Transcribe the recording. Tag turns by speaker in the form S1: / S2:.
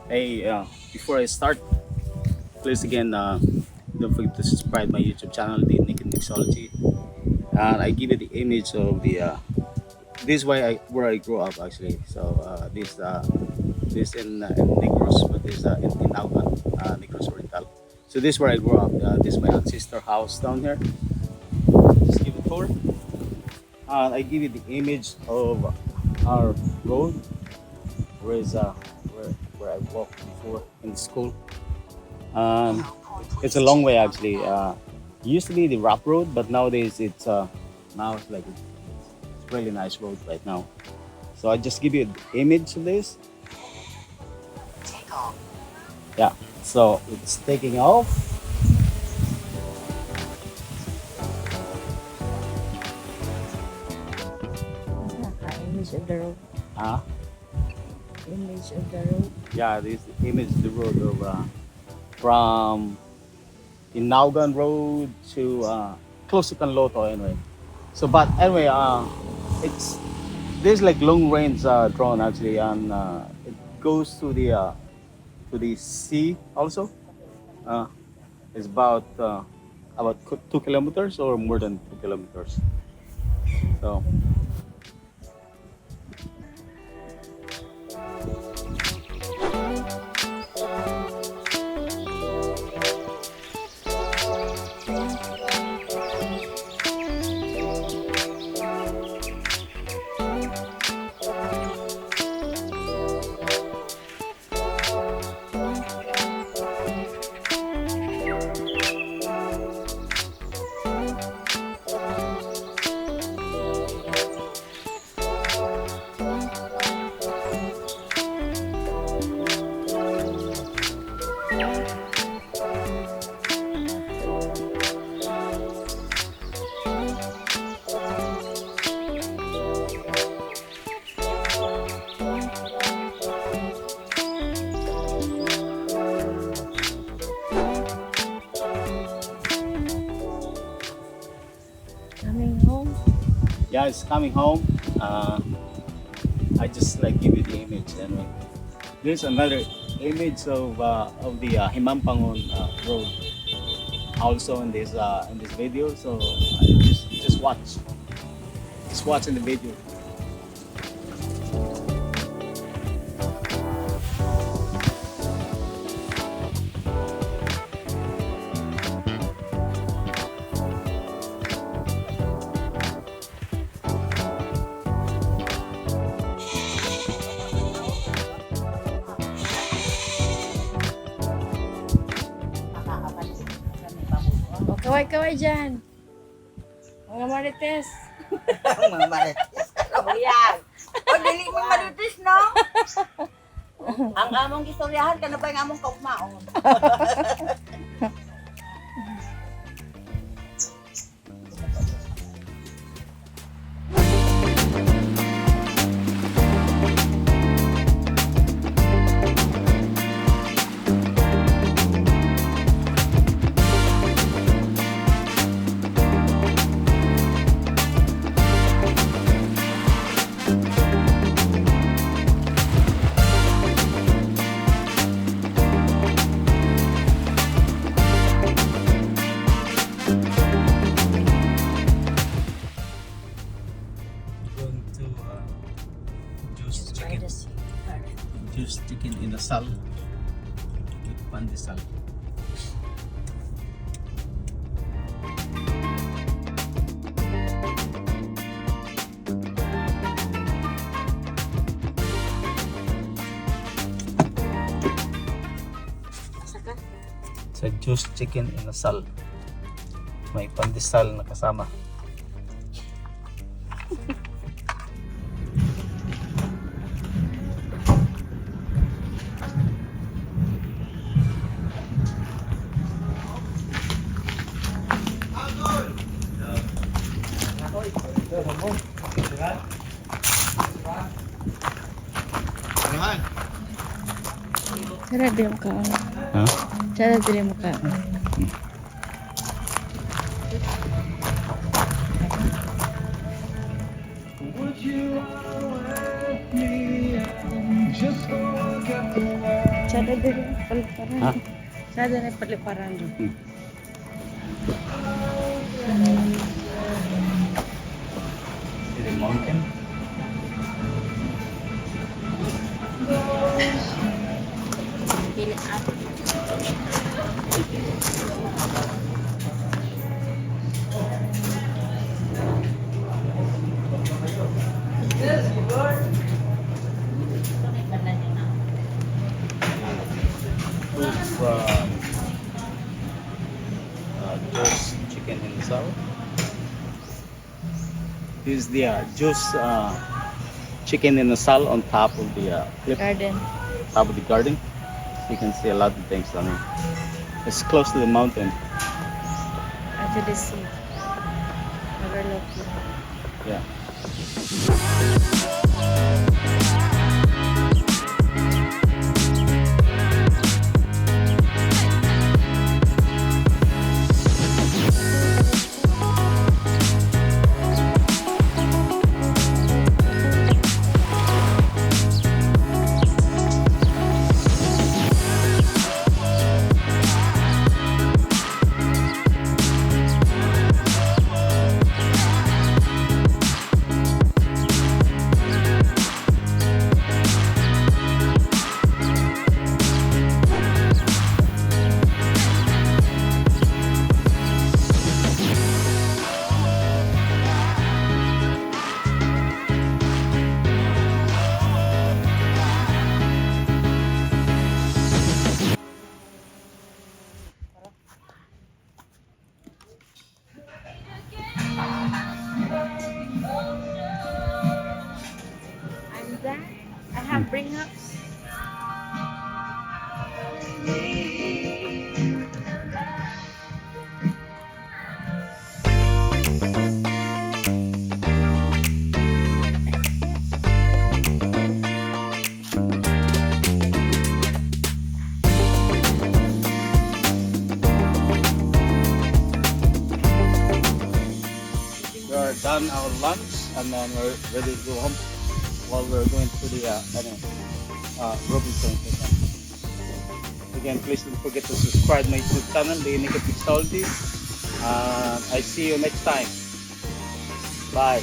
S1: Hey, before I start, please again, don't forget to subscribe my YouTube channel, the Naked Mixology. And I give you the image of the this is where I grew up actually. So this in Negros, but this in Naugan, Negros Oriental. So this is where I grew up. This is my ancestor house down here. Just give a tour. And I give you the image of our road, where is where I walked before in the school. Um, it's a long way actually. Used to be the rough road, but nowadays now it's like it's really nice road right now. So I just give you an image of this. Yeah. So it's taking off.
S2: Image of the road.
S1: Uh,
S2: Image of the road.
S1: yeah, this image of the road of from Inaugan Road to close to Canloto anyway. So but anyway, it's there's like long range drone actually, and it goes to the sea also. Uh, it's about 2 kilometers or more than 2 kilometers. So
S2: Coming home.
S1: yeah, it's coming home. I just like give you the image anyway. There's another image of the Himampangon road also in this video. So just watch in the video.
S2: O, kaway-kaway dyan. Mga marites.
S3: Mga marites. Ano yan? O, dili mo marites, no? Ang among istoryahan, ka na ba yung among kaugmaon?
S1: Going to juice chicken.
S2: Privacy.
S1: Juice chicken in the sal. With pandesal.
S2: Saka.
S1: Sa juice chicken in the sal. May pandesal na kasama.
S2: Cara dili mo kaon.
S1: Ha?
S2: Cara dili mo kaon. Sada diri paliparan.
S1: Ha?
S2: Sada na paliparan.
S1: See the mountain?
S2: Pili up.
S1: Food from Juice Chicken in South. This is the Juice Chicken in the Sal on top of the cliff,
S2: Garden.
S1: top of the garden. You can see a lot of things down here. It's close to the mountain.
S2: After the sea. Overlooking.
S1: Yeah.
S2: I'm done. I have bring up.
S1: We are done our lunch and then we're ready to go home while we're going to the Robinson. Again, please don't forget to subscribe my YouTube channel, The Mixology. I see you next time. Bye.